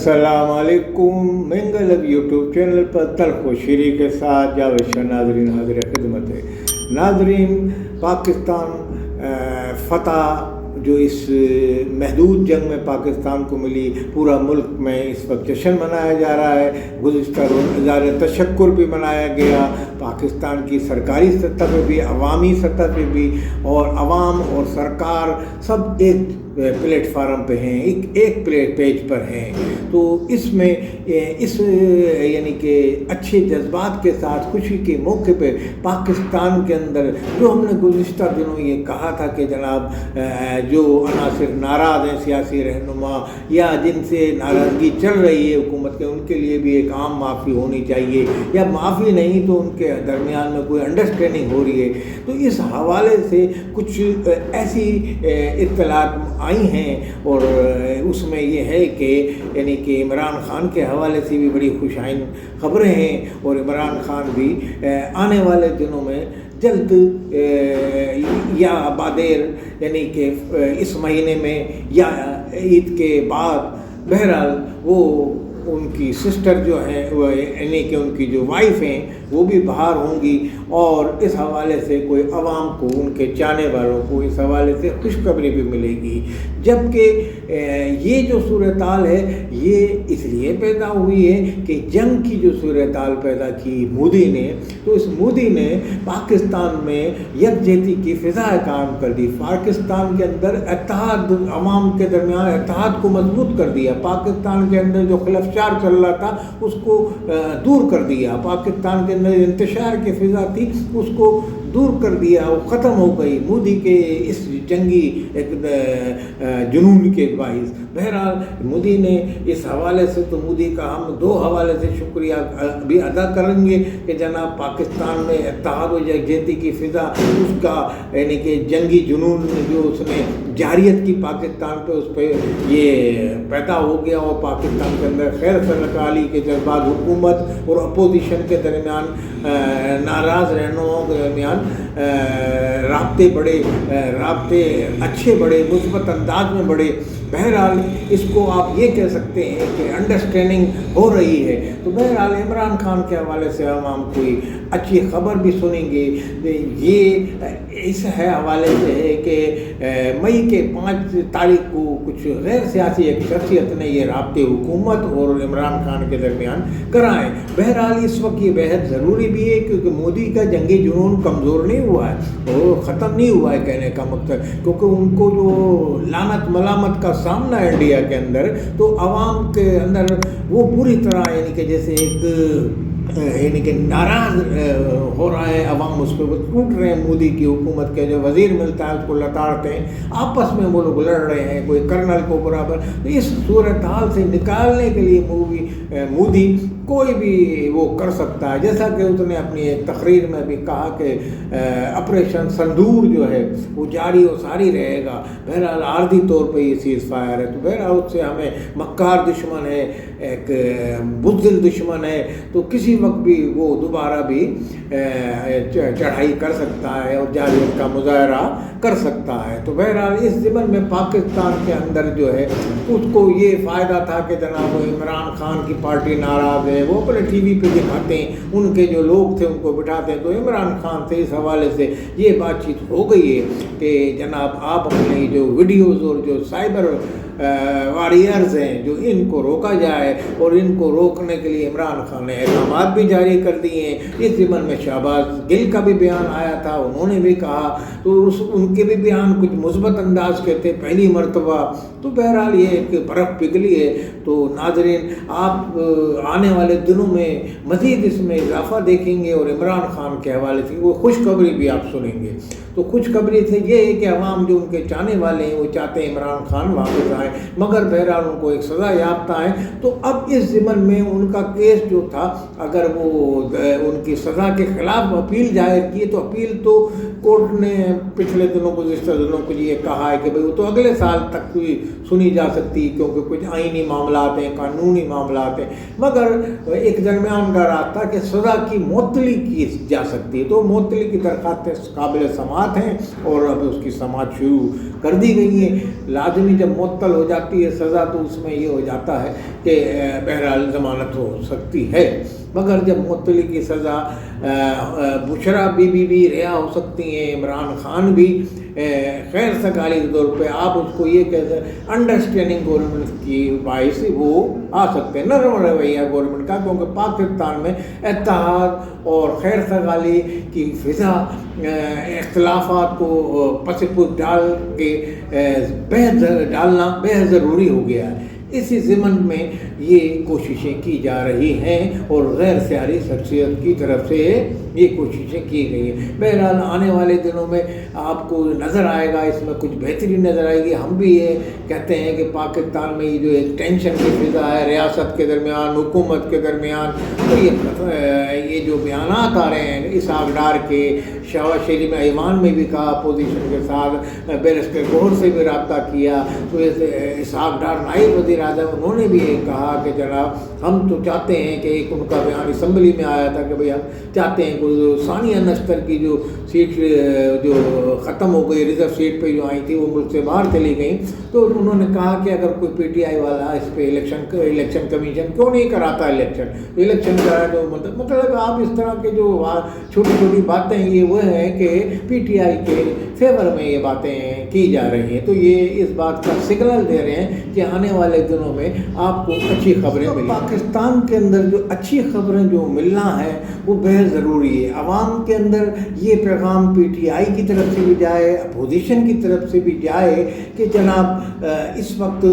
السلام علیکم منگل اب یوٹیوب چینل پر تلخ و شیری کے ساتھ جاوید شاہ ناظرین حاضر خدمت ہے۔ ناظرین، پاکستان فتح جو اس محدود جنگ میں پاکستان کو ملی، پورا ملک میں اس وقت جشن منایا جا رہا ہے۔ گزشتہ روز اظہار تشکر بھی منایا گیا، پاکستان کی سرکاری سطح پہ بھی، عوامی سطح پہ بھی، اور عوام اور سرکار سب ایک پلیٹ فارم پہ ہیں، ایک پیج پر ہیں۔ تو اس میں یعنی کہ اچھے جذبات کے ساتھ خوشی کے موقع پہ پاکستان کے اندر جو ہم نے گزشتہ دنوں یہ کہا تھا کہ جناب جو عناصر ناراض ہیں، سیاسی رہنما یا جن سے ناراضگی چل رہی ہے حکومت کے، ان کے لیے بھی ایک عام معافی ہونی چاہیے، یا معافی نہیں تو ان کے درمیان میں کوئی انڈرسٹینڈنگ ہو رہی ہے۔ تو اس حوالے سے کچھ ایسی اطلاعات آئی ہیں، اور اس میں یہ ہے کہ یعنی کہ عمران خان کے حوالے سے بھی بڑی خوشائن خبریں ہیں، اور عمران خان بھی آنے والے دنوں میں جلد یا بادیر یعنی کہ اس مہینے میں یا عید کے بعد، بہرحال وہ ان کی سسٹر جو ہیں یعنی کہ ان کی جو وائف ہیں وہ بھی باہر ہوں گی، اور اس حوالے سے کوئی عوام کو، ان کے چاہنے والوں کو اس حوالے سے خوشخبری بھی ملے گی۔ جبکہ یہ جو صورتحال ہے یہ اس لیے پیدا ہوئی ہے کہ جنگ کی جو صورتحال پیدا کی مودی نے، تو اس مودی نے پاکستان میں یکجہتی کی فضا قائم کر دی، پاکستان کے اندر اتحاد، عوام کے درمیان اتحاد کو مضبوط کر دیا، پاکستان کے اندر جو خلفشار چل رہا تھا اس کو دور کر دیا، پاکستان کے اندر انتشار کی فضا تھی اس کو دور کر دیا، وہ ختم ہو گئی مودی کے اس جنگی جنون کے باعث۔ بہرحال مودی نے اس حوالے سے، تو مودی کا ہم دو حوالے سے شکریہ بھی ادا کریں گے کہ جناب پاکستان میں اتحاد و یکجہتی کی فضا، اس کا یعنی کہ جنگی جنون جو اس نے جارحیت کی پاکستان پہ، اس پہ یہ پیدا ہو گیا، اور پاکستان کے اندر خیر سرکاری کے جذبات، حکومت اور اپوزیشن کے درمیان، ناراض رہنماؤں کے درمیان رابطے اچھے بڑھے، مثبت انداز میں بڑھے۔ بہرحال اس کو آپ یہ کہہ سکتے ہیں کہ انڈرسٹینڈنگ ہو رہی ہے۔ تو بہرحال عمران خان کے حوالے سے ہم کوئی اچھی خبر بھی سنیں گے۔ یہ اس حوالے سے ہے کہ مئی کے 5 تاریخ کو کچھ غیر سیاسی ایک شخصیت نے یہ رابطے حکومت اور عمران خان کے درمیان کرائے۔ بہرحال اس وقت یہ بحث ضروری بھی ہے، کیونکہ مودی کا جنگی جنون کمزور نہیں ہوا ہے، وہ ختم نہیں ہوا ہے کہنے کا مقصد، کیونکہ ان کو جو لعنت ملامت کا سامنا ہے انڈیا کے اندر، تو عوام کے اندر وہ پوری طرح یعنی کہ جیسے ایک یعنی کہ ناراض ہو رہا ہے عوام، اس پہ وہ ٹوٹ رہے ہیں، مودی کی حکومت کے جو وزیر ملتا ہے اس کو لتاڑتے ہیں، آپس میں وہ لوگ لڑ رہے ہیں، کوئی کرنل کو برابر۔ تو اس صورتحال سے نکالنے کے لیے مودی کوئی بھی وہ کر سکتا ہے، جیسا کہ اس نے اپنی ایک تقریر میں بھی کہا کہ آپریشن سندور جو ہے وہ جاری و ساری رہے گا۔ بہرحال عارضی طور پہ یہ سیز فائر ہے، تو بہرحال اس سے ہمیں مکار دشمن ہے، ایک بزدل دشمن ہے، تو کسی وقت بھی وہ دوبارہ بھی چڑھائی کر سکتا ہے اور جارحیت کا مظاہرہ کر سکتا ہے۔ تو بہرحال اس ضمن میں پاکستان کے اندر جو ہے اس کو یہ فائدہ تھا کہ جناب عمران خان کی پارٹی ناراض ہے، وہ اپنے ٹی وی پہ دکھاتے ہیں، ان کے جو لوگ تھے ان کو بٹھاتے ہیں۔ تو عمران خان سے اس حوالے سے یہ بات چیت ہو گئی ہے کہ جناب آپ اپنی جو ویڈیوز اور جو سائبر واریئرز ہیں جو ان کو روکا جائے، اور ان کو روکنے کے لیے عمران خان نے احکامات بھی جاری کر دیے ہیں۔ اس ضمن میں شہباز گل کا بھی بیان آیا تھا، انہوں نے بھی کہا، تو ان کے بھی بیان کچھ مثبت انداز کے تھے پہلی مرتبہ۔ تو بہرحال یہ ایک برف پگھلی ہے۔ تو ناظرین، آپ آنے والے دنوں میں مزید اس میں اضافہ دیکھیں گے، اور عمران خان کے حوالے سے وہ خوشخبری بھی آپ سنیں گے۔ تو خوشخبری سے یہ ہے کہ عوام جو ان کے چاہنے والے ہیں وہ چاہتے ہیں عمران خان واپس آئے، مگر بہرحال ان کو ایک سزا یافتہ ہے۔ تو اب اس ضمن میں ان کا کیس جو تھا، اگر وہ ان کی سزا کے خلاف اپیل دائر کی، تو اپیل تو کورٹ نے پچھلے دنوں گزشتہ دنوں کو یہ کہا ہے کہ بھئی وہ تو اگلے سال تک کوئی سنی جا سکتی، کیونکہ کچھ آئینی معاملات ہیں، قانونی معاملات ہیں، مگر ایک درمیان کا راستہ کہ سزا کی معطلی کی جا سکتی ہے۔ تو معطلی کی درخواستیں قابل سماعت ہیں، اور اب اس کی سماعت شروع कर दी गई हैं। लाजमी जब मुअत्तल हो जाती है सज़ा तो उसमें ये हो जाता है कि बहरहाल ज़मानत हो सकती है, मगर जब मुअत्तली की सज़ा बुशरा बीबी भी रिहा हो सकती हैं, इमरान खान भी खैर सगाली के तौर पे आप उसको ये कहते हैं अंडरस्टैंडिंग गवर्नमेंट की बाइस वो आ सकते हैं, नरम रवैया गवर्नमेंट का, क्योंकि पाकिस्तान में इत्तेहाद और खैर सगाली की फ़िज़ा इख्तिलाफ़ात को पस-ए-पुश डाल के डालना बेहद ज़रूरी हो गया है। इसी ज़िमन में ये कोशिशें की जा रही हैं और गैर सियासी शख्सियत की तरफ से ये कोशिशें की गई हैं। बहरहाल आने वाले दिनों में आपको नज़र आएगा, इसमें कुछ बेहतरी नज़र आएगी। हम भी ये कहते हैं कि पाकिस्तान में ये जो एक टेंशन की फ़िज़ा है रियासत के दरमियान, हुकूमत के दरमियान, तो ये जो बयानात आ रहे हैं इसहाक डार के, शहबाज शरीफ ने ऐवान में भी कहा अपोजिशन के साथ, बैरिस्टर गौहर से भी रब्ता किया, तो इसहाक डार नायब वज़ीर आज़म उन्होंने भी ये कहा कि जनाब हम तो चाहते हैं कि एक उनका बयान असम्बली में आया था कि भाई हम चाहते हैं कि सानिया नश्तर की जो सीट जो ख़त्म हो गई, रिजर्व सीट पे जो आई थी वो मुल्क से बाहर चली गई, तो उन्होंने कहा कि अगर कोई PTI वाला इस पे इलेक्शन कमीशन क्यों नहीं कराता इलेक्शन का जो मतलब आप इस तरह के जो छोटी छोटी बातें ये वो हैं कि PTI के फेवर में ये बातें की जा रही हैं, तो ये इस बात का सिग्नल दे रहे हैं कि आने वाले दिनों में आपको अच्छी खबरें मिलेंगी। पाकिस्तान के अंदर जो अच्छी खबरें जो मिलना है वो बेहद ज़रूरी है। आवाम के अंदर ये पैगाम PTI की तरफ से भी जाए, अपोजिशन की तरफ से भी जाए कि जनाब इस वक्त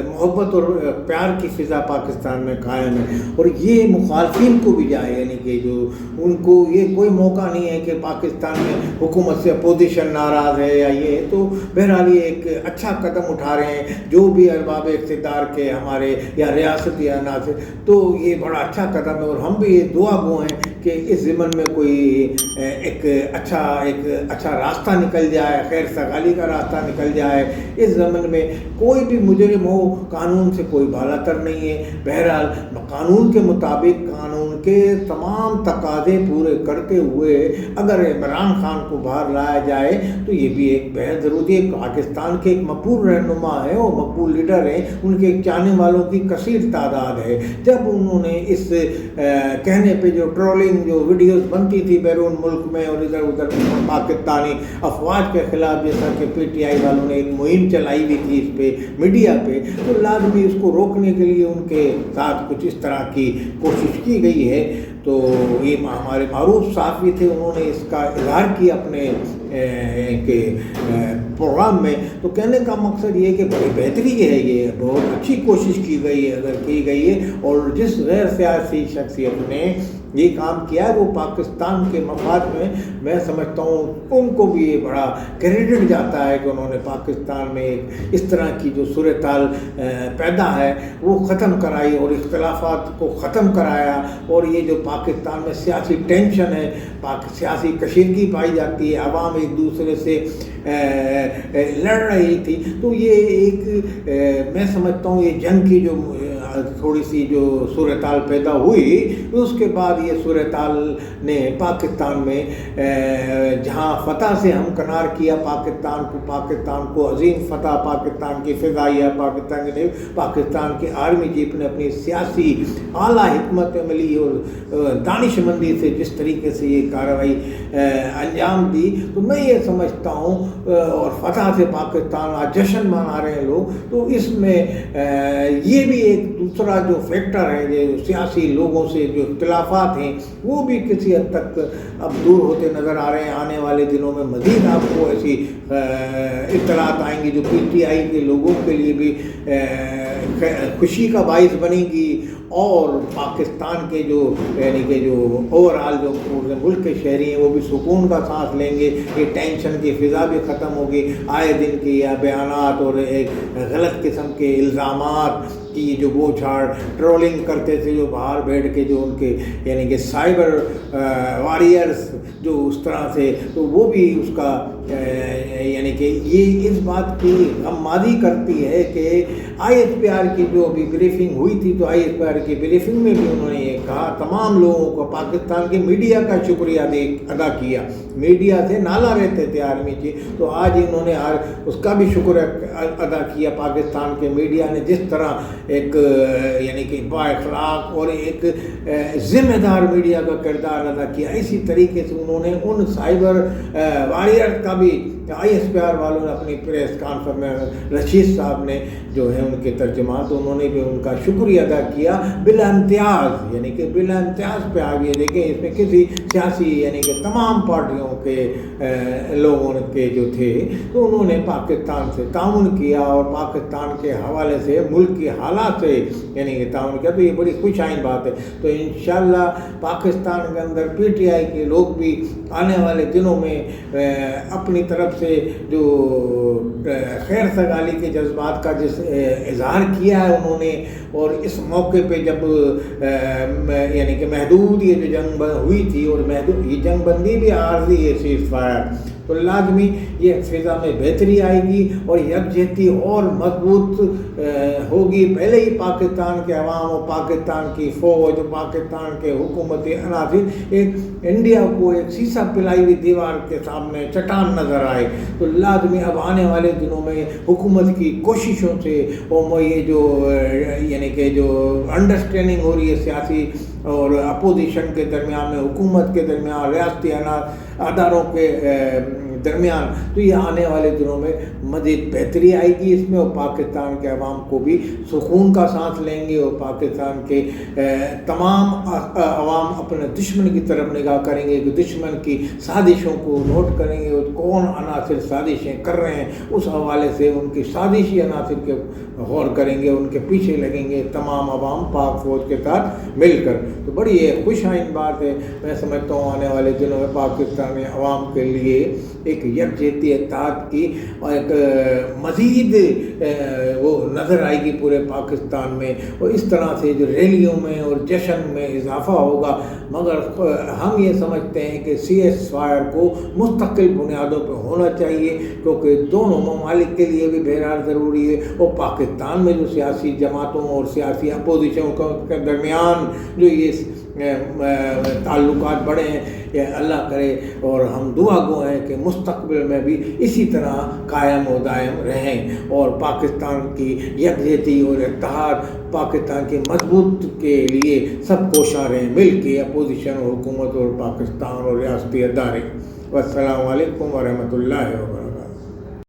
मोहब्बत और प्यार की फ़िज़ा पाकिस्तान में कायम है, और ये मुखालफिन को भी जाए, यानी कि जो उनको ये कोई मौका नहीं है कि पाकिस्तान में हुकूमत से अपोजिशन नाराज़ है या ये, तो बहरहाल ये एक अच्छा कदम उठा रहे हैं जो भी अरबाब इक़्तिदार के हमारे या रियासत या नाज़िर, तो ये बड़ा अच्छा कदम है। और हम भी ये दुआ गो हैं कि इस ज़िमन में कोई एक अच्छा रास्ता निकल जाए, खैर सगाली का रास्ता निकल जाए। इस ज़मन में कोई भी मुजरिम हो कानून से कोई बालातर नहीं है। बहरहाल कानून के मुताबिक कानून के तमाम तकाज़े पूरे करते हुए अगर इमरान खान को बाहर लाया जाए तो ये भी एक बेहद ज़रूरी है। पाकिस्तान के एक मकबूल रहनुमा है और मकबूल लीडर हैं, उनके चाहने वालों की कसीर तादाद है। जब उन्होंने इस कहने पे जो ट्रोलिंग जो वीडियोस बनती थी बैरून मुल्क में और इधर उधर पाकिस्तानी अफवाज के ख़िलाफ़, जैसा कि PTI वालों ने एक मुहिम चलाई हुई थी इस पे मीडिया पे, तो लाजमी इसको रोकने के लिए उनके साथ कुछ इस तरह की कोशिश की गई है। तो ये हमारे मारूफ सहाफ़ी थे, उन्होंने इसका इज़हार किया अपने के प्रोग्राम में। तो कहने का मकसद ये कि बड़ी बेहतरी है, ये बहुत अच्छी कोशिश की गई है अगर की गई है, और जिस गैर सियासी शख्सियत ने ये काम किया है वो पाकिस्तान के मफाद में, मैं समझता हूँ उनको भी ये बड़ा क्रेडिट जाता है कि उन्होंने पाकिस्तान में एक इस तरह की जो सूरत-ए-हाल पैदा है वो ख़त्म कराई और इख्तिलाफ़ात को ख़त्म कराया। और ये जो पाकिस्तान में सियासी टेंशन है, सियासी कशीदगी पाई जाती है, आवाम एक दूसरे से लड़ रही थी, तो ये एक मैं समझता हूँ ये जंग की जो थोड़ी सी जो सूरत-ए-हाल पैदा हुई, उसके बाद ये सूरत-ए-हाल ने पाकिस्तान में जहाँ फ़तह से हमकनार किया पाकिस्तान को अजीम फ़तह, पाकिस्तान की फ़िज़ाइया, पाकिस्तान की आर्मी चीफ ने अपनी सियासी आला हिकमत अमली और दानिशमंदी से जिस तरीके से ये कार्रवाई अंजाम दी, तो मैं ये समझता हूँ और फ़तह से पाकिस्तान आज जश्न मना रहे हैं लोग, तो इसमें ये भी एक दूसरा जो फैक्टर है, जो सियासी लोगों से जो इख्तिलाफ़ात हैं वो भी किसी हद तक अब दूर होते नज़र आ रहे हैं। आने वाले दिनों में मज़ीद आपको ऐसी इत्तलात आएंगी जो PTI के लोगों के लिए भी खुशी का बाइस बनेगी, और पाकिस्तान के जो यानी कि जो ओवरऑल जो मुल्क के शहरी हैं वो भी सुकून का सांस लेंगे। ये टेंशन की फ़िज़ा भी ख़त्म होगी, आए दिन की या बयानात और एक गलत किस्म के इल्ज़ामात की जो वो छाड़ ट्रोलिंग करते थे, जो बाहर बैठ के जो उनके यानी कि साइबर वॉरियर्स जो उस तरह से, तो वो भी उसका यानी कि ये इस बात की गम्मादी करती है कि ISPR की जो अभी ब्रीफिंग हुई थी, तो ISPR की ब्रीफिंग में भी उन्होंने ये कहा, तमाम लोगों को पाकिस्तान के मीडिया का शुक्रिया अदा किया। मीडिया से नाला रहते थे आर्मी की, तो आज इन्होंने उसका भी शुक्र अदा किया। पाकिस्तान के मीडिया ने जिस तरह एक यानी कि बाअखलाक और एक ज़िम्मेदार मीडिया का किरदार अदा किया, इसी तरीके से उन्होंने उन साइबर वॉरियर का भी ISPR वालों ने अपनी प्रेस कॉन्फ्रेंस में, रशीद साहब ने जो है उनके तर्जुमा, तो उन्होंने भी उनका शुक्रिया अदा किया बिला इम्तियाज़, यानी कि बिला इम्तियाज़ पे आप ये देखें, इसमें किसी सियासी यानी कि तमाम पार्टियों के लोगों के जो थे, तो उन्होंने पाकिस्तान से ताउन किया और पाकिस्तान के हवाले से मुल्क की हालात से यानी कि ताउन किया। तो ये बड़ी खुशआइन बात है। तो इंशाअल्लाह पाकिस्तान के अंदर PTI के लोग भी आने वाले दिनों में अपनी तरफ से जो खैर सगाली के जज्बात का जिस इजहार किया है उन्होंने, और इस मौके पे जब यानी कि महदूद ये जो जंग हुई थी, और महदूद ये जंग बंदी भी आर्जी है सीज़ फायर, तो लाजमी ये फ़िज़ा में बेहतरी आएगी और यकजहती और मजबूत होगी। पहले ही पाकिस्तान के अवाम और पाकिस्तान की फ़ौज और पाकिस्तान के हुकूमती अनासिर एक इंडिया को एक शीशा पिलाई हुई दीवार के सामने चट्टान नज़र आए, तो लाजमी अब आने वाले दिनों में हुकूमत की कोशिशों से और ये जो यानी कि जो अंडरस्टैंडिंग हो रही है सियासी और अपोजिशन के दरमियान में, हुकूमत के दरमियान, रियासती अदारों के दरमियान, तो ये आने वाले दिनों में मज़ीद बेहतरी आएगी इसमें, और पाकिस्तान के अवाम को भी सुकून का सांस लेंगे, और पाकिस्तान के तमाम अवाम अपने दुश्मन की तरफ निगाह करेंगे कि दुश्मन की साजिशों को नोट करेंगे और कौन अनासिर साजिशें कर रहे हैं, उस हवाले से उनकी साजिशी अनासिर के गौर करेंगे, उनके पीछे लगेंगे तमाम अवाम पाक फौज के साथ मिलकर। तो बड़ी खुशआइन बात है। मैं समझता हूँ आने वाले दिनों में पाकिस्तानी अवाम के लिए एक यकजहती इत्तेहाद की और एक मज़ीद वो नज़र आएगी पूरे पाकिस्तान में, और इस तरह से जो रैलियों में और जश्न में इजाफ़ा होगा। मगर हम ये समझते हैं कि CSFR को मुस्तकिल बुनियादों पर होना चाहिए, क्योंकि दोनों ममालिक के लिए भी बहरहाल ज़रूरी है, और पाकिस्तान में जो सियासी जमातों और सियासी अपोजिशन के दरमियान जो ये ताल्लुकात बढ़े हैं, ये अल्लाह करे और हम दुआ गो हैं कि मुस्तक़बिल में भी इसी तरह कायम व दायम रहें, और पाकिस्तान की यकजहती और इत्तेहाद, पाकिस्तान की मजबूत के लिए सब कोशिश रहें मिल के, अपोजिशन, हुकूमत और पाकिस्तान और रियासती अदारे। वस्सलामु अलैकुम व रहमतुल्लाहि व बरकातहू।